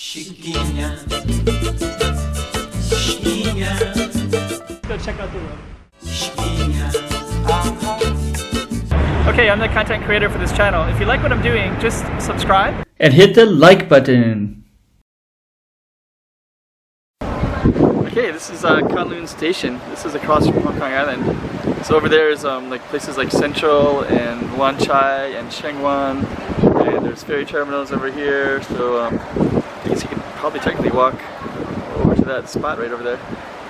Chiquinha, chiquinha. Go check out the room. Chiquinha. Okay, I'm the content creator for this channel. If you like what I'm doing, just subscribe and hit the like button. Okay, this is Kowloon Station. This is across from Hong Kong Island. So over there is like places like Central and Wan Chai and Shengwan, and there's ferry terminals over here. So I guess you could probably technically walk over to that spot right over there.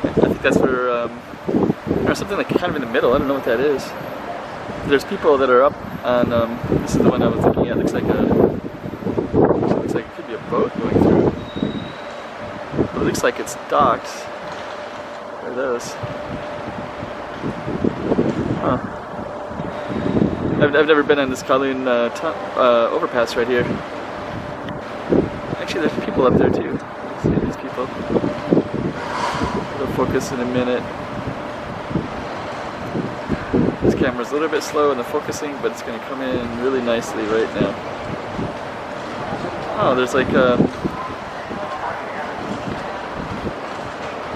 I think that's where or something like kind of in the middle. I don't know what that is. There's people that are up on. This is the one I was looking at. Looks like it could be a boat going through. But it looks like it's docked. What are those? Huh. I've never been on this Kowloon overpass right here. Actually, there's people up there too. See these people. They'll focus in a minute. This camera's a little bit slow in the focusing, but it's going to come in really nicely right now. Oh, there's like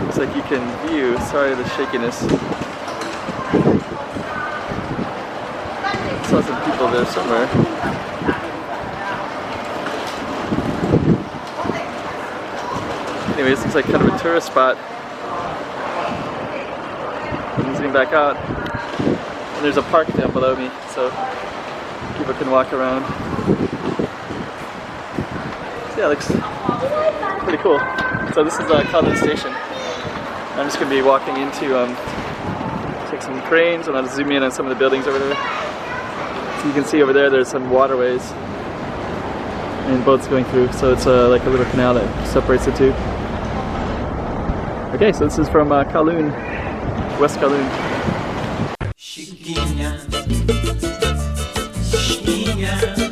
looks like you can view. Sorry, the shakiness. Saw some people there somewhere. Anyway, this looks like kind of a tourist spot. I'm zooming back out. And there's a park down below me, so people can walk around. So yeah, it looks pretty cool. So this is Kowloon Station. I'm just going to be walking into take some cranes, and I'll zoom in on some of the buildings over there. So you can see over there, there's some waterways and boats going through. So it's like a little canal that separates the two. Okay, so this is from Kowloon, West Kowloon. Chiquinha, chiquinha.